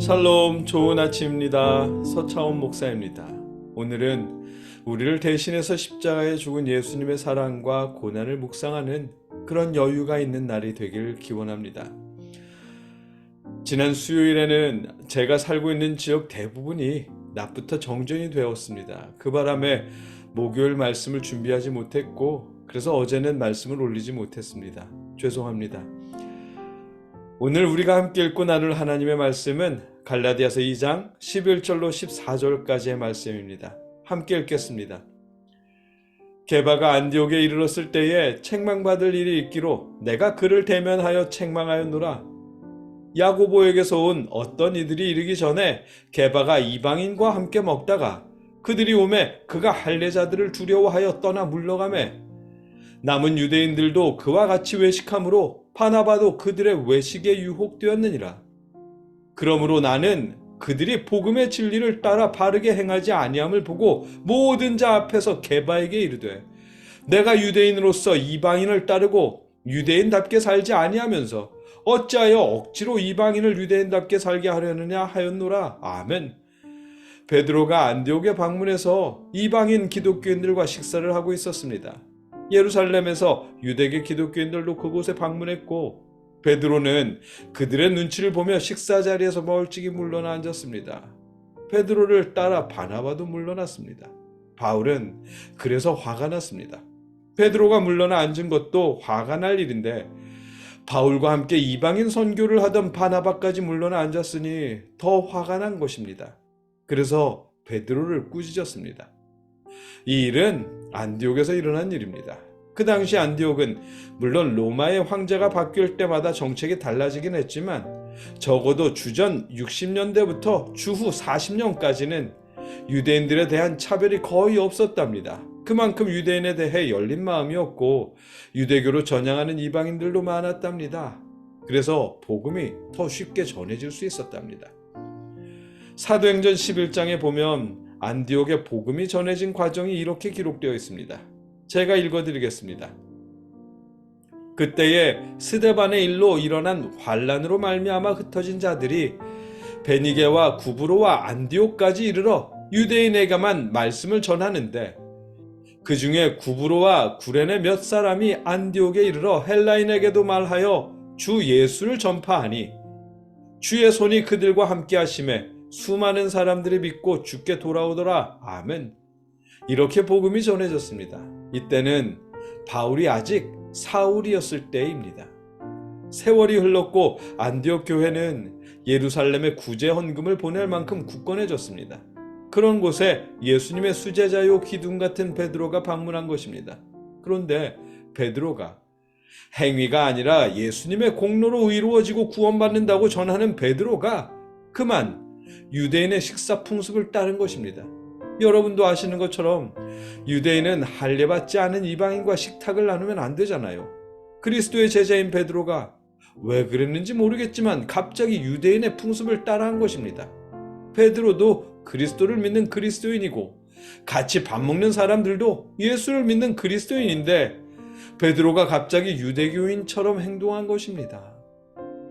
샬롬, 좋은 아침입니다. 서차원 목사입니다. 오늘은 우리를 대신해서 십자가에 죽은 예수님의 사랑과 고난을 묵상하는 그런 여유가 있는 날이 되길 기원합니다. 지난 수요일에는 제가 살고 있는 지역 대부분이 낮부터 정전이 되었습니다. 그 바람에 목요일 말씀을 준비하지 못했고, 그래서 어제는 말씀을 올리지 못했습니다. 죄송합니다. 오늘 우리가 함께 읽고 나눌 하나님의 말씀은 갈라디아서 2장 11절로 14절까지의 말씀입니다. 함께 읽겠습니다. 게바가 안디옥에 이르렀을 때에 책망받을 일이 있기로 내가 그를 대면하여 책망하였노라. 야고보에게서 온 어떤 이들이 이르기 전에 게바가 이방인과 함께 먹다가 그들이 오매 그가 할례자들을 두려워하여 떠나 물러가매 남은 유대인들도 그와 같이 외식함으로 바나바도 그들의 외식에 유혹되었느니라. 그러므로 나는 그들이 복음의 진리를 따라 바르게 행하지 아니함을 보고 모든 자 앞에서 게바에게 이르되 내가 유대인으로서 이방인을 따르고 유대인답게 살지 아니하면서 어찌하여 억지로 이방인을 유대인답게 살게 하려느냐 하였노라. 아멘. 베드로가 안디옥에 방문해서 이방인 기독교인들과 식사를 하고 있었습니다. 예루살렘에서 유대계 기독교인들도 그곳에 방문했고 베드로는 그들의 눈치를 보며 식사 자리에서 멀찍이 물러나 앉았습니다. 베드로를 따라 바나바도 물러났습니다. 바울은 그래서 화가 났습니다. 베드로가 물러나 앉은 것도 화가 날 일인데 바울과 함께 이방인 선교를 하던 바나바까지 물러나 앉았으니 더 화가 난 것입니다. 그래서 베드로를 꾸짖었습니다. 이 일은 안디옥에서 일어난 일입니다. 그 당시 안디옥은 물론 로마의 황제가 바뀔 때마다 정책이 달라지긴 했지만 적어도 주전 60년대부터 주후 40년까지는 유대인들에 대한 차별이 거의 없었답니다. 그만큼 유대인에 대해 열린 마음이었고 유대교로 전향하는 이방인들도 많았답니다. 그래서 복음이 더 쉽게 전해질 수 있었답니다. 사도행전 11장에 보면 안디옥에 복음이 전해진 과정이 이렇게 기록되어 있습니다. 제가 읽어드리겠습니다. 그때에 스데반의 일로 일어난 환란으로 말미암아 흩어진 자들이 베니게와 구브로와 안디옥까지 이르러 유대인에게만 말씀을 전하는데 그 중에 구브로와 구레네 몇 사람이 안디옥에 이르러 헬라인에게도 말하여 주 예수를 전파하니 주의 손이 그들과 함께 하심에 수많은 사람들이 믿고 주께 돌아오더라. 아멘. 이렇게 복음이 전해졌습니다. 이때는 바울이 아직 사울이었을 때입니다. 세월이 흘렀고 안디옥 교회는 예루살렘에 구제 헌금을 보낼 만큼 굳건해졌습니다. 그런 곳에 예수님의 수제자요 기둥 같은 베드로가 방문한 것입니다. 그런데 베드로가 행위가 아니라 예수님의 공로로 의로워지고 구원받는다고 전하는 베드로가 그만 유대인의 식사 풍습을 따른 것입니다. 여러분도 아시는 것처럼 유대인은 할례받지 않은 이방인과 식탁을 나누면 안 되잖아요. 그리스도의 제자인 베드로가 왜 그랬는지 모르겠지만 갑자기 유대인의 풍습을 따라한 것입니다. 베드로도 그리스도를 믿는 그리스도인이고 같이 밥 먹는 사람들도 예수를 믿는 그리스도인인데 베드로가 갑자기 유대교인처럼 행동한 것입니다.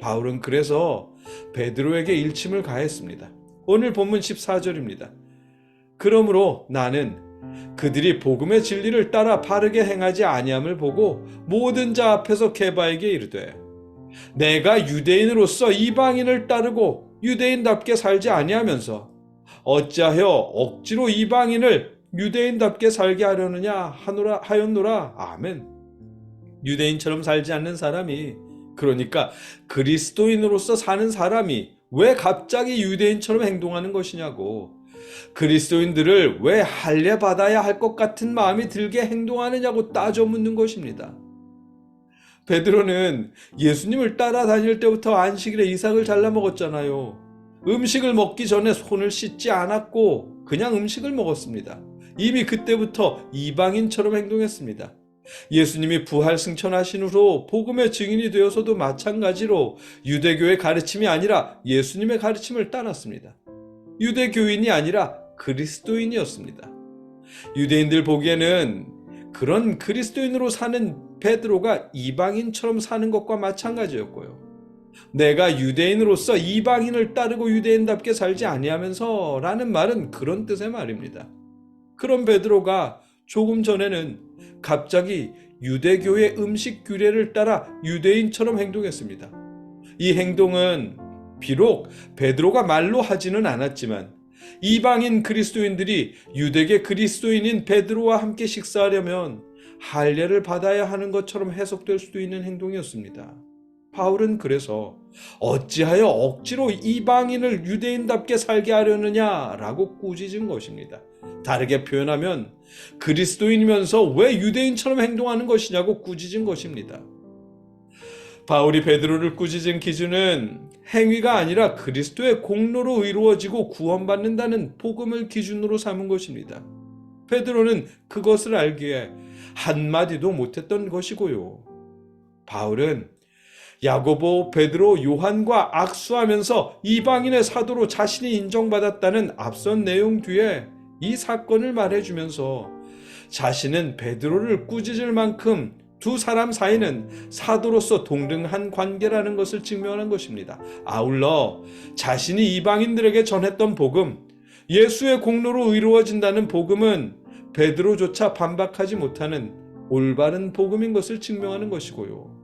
바울은 그래서 베드로에게 일침을 가했습니다. 오늘 본문 14절입니다. 그러므로 나는 그들이 복음의 진리를 따라 바르게 행하지 아니함을 보고 모든 자 앞에서 게바에게 이르되 내가 유대인으로서 이방인을 따르고 유대인답게 살지 아니하면서 어찌하여 억지로 이방인을 유대인답게 살게 하려느냐 하였노라. 아멘. 유대인처럼 살지 않는 사람이, 그러니까 그리스도인으로서 사는 사람이 왜 갑자기 유대인처럼 행동하는 것이냐고, 그리스도인들을 왜 할례 받아야 할 것 같은 마음이 들게 행동하느냐고 따져 묻는 것입니다. 베드로는 예수님을 따라다닐 때부터 안식일에 이삭을 잘라 먹었잖아요. 음식을 먹기 전에 손을 씻지 않았고 그냥 음식을 먹었습니다. 이미 그때부터 이방인처럼 행동했습니다. 예수님이 부활 승천하신 후로 복음의 증인이 되어서도 마찬가지로 유대교의 가르침이 아니라 예수님의 가르침을 따랐습니다. 유대교인이 아니라 그리스도인이었습니다. 유대인들 보기에는 그런 그리스도인으로 사는 베드로가 이방인처럼 사는 것과 마찬가지였고요. 내가 유대인으로서 이방인을 따르고 유대인답게 살지 아니하면서 라는 말은 그런 뜻의 말입니다. 그런 베드로가 조금 전에는 갑자기 유대교의 음식 규례를 따라 유대인처럼 행동했습니다. 이 행동은 비록 베드로가 말로 하지는 않았지만 이방인 그리스도인들이 유대계 그리스도인인 베드로와 함께 식사하려면 할례를 받아야 하는 것처럼 해석될 수도 있는 행동이었습니다. 바울은 그래서 어찌하여 억지로 이방인을 유대인답게 살게 하려느냐라고 꾸짖은 것입니다. 다르게 표현하면 그리스도인이면서 왜 유대인처럼 행동하는 것이냐고 꾸짖은 것입니다. 바울이 베드로를 꾸짖은 기준은 행위가 아니라 그리스도의 공로로 이루어지고 구원받는다는 복음을 기준으로 삼은 것입니다. 베드로는 그것을 알기에 한마디도 못했던 것이고요. 바울은 야고보, 베드로, 요한과 악수하면서 이방인의 사도로 자신이 인정받았다는 앞선 내용 뒤에 이 사건을 말해주면서 자신은 베드로를 꾸짖을 만큼 두 사람 사이는 사도로서 동등한 관계라는 것을 증명하는 것입니다. 아울러 자신이 이방인들에게 전했던 복음, 예수의 공로로 이루어진다는 복음은 베드로조차 반박하지 못하는 올바른 복음인 것을 증명하는 것이고요.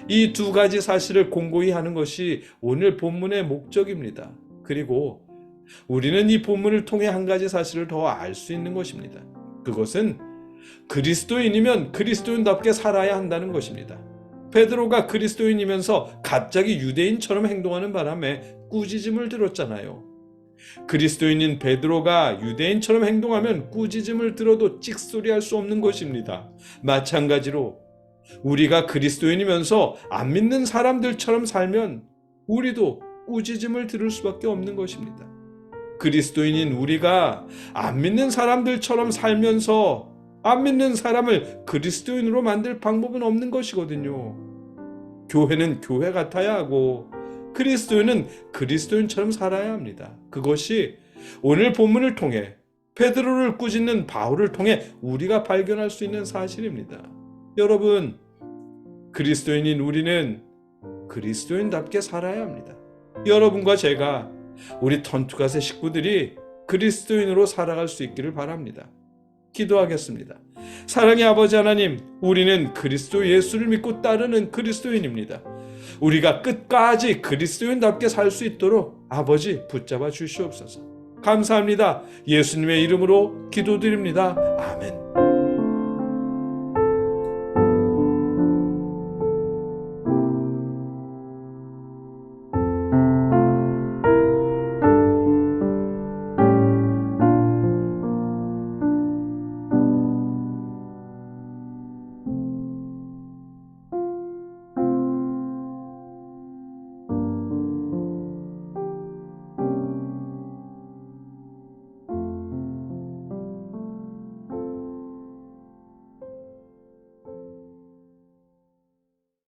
이 두 가지 사실을 공고히 하는 것이 오늘 본문의 목적입니다. 그리고 우리는 이 본문을 통해 한 가지 사실을 더 알 수 있는 것입니다. 그것은 그리스도인이면 그리스도인답게 살아야 한다는 것입니다. 베드로가 그리스도인이면서 갑자기 유대인처럼 행동하는 바람에 꾸짖음을 들었잖아요. 그리스도인인 베드로가 유대인처럼 행동하면 꾸짖음을 들어도 찍소리할 수 없는 것입니다. 마찬가지로 우리가 그리스도인이면서 안 믿는 사람들처럼 살면 우리도 꾸짖음을 들을 수밖에 없는 것입니다. 그리스도인인 우리가 안 믿는 사람들처럼 살면서 안 믿는 사람을 그리스도인으로 만들 방법은 없는 것이거든요. 교회는 교회 같아야 하고 그리스도인은 그리스도인처럼 살아야 합니다. 그것이 오늘 본문을 통해 베드로를 꾸짖는 바울을 통해 우리가 발견할 수 있는 사실입니다. 여러분, 그리스도인인 우리는 그리스도인답게 살아야 합니다. 여러분과 제가, 우리 턴투갓의 식구들이 그리스도인으로 살아갈 수 있기를 바랍니다. 기도하겠습니다. 사랑의 아버지 하나님, 우리는 그리스도 예수를 믿고 따르는 그리스도인입니다. 우리가 끝까지 그리스도인답게 살 수 있도록 아버지 붙잡아 주시옵소서. 감사합니다. 예수님의 이름으로 기도드립니다. 아멘.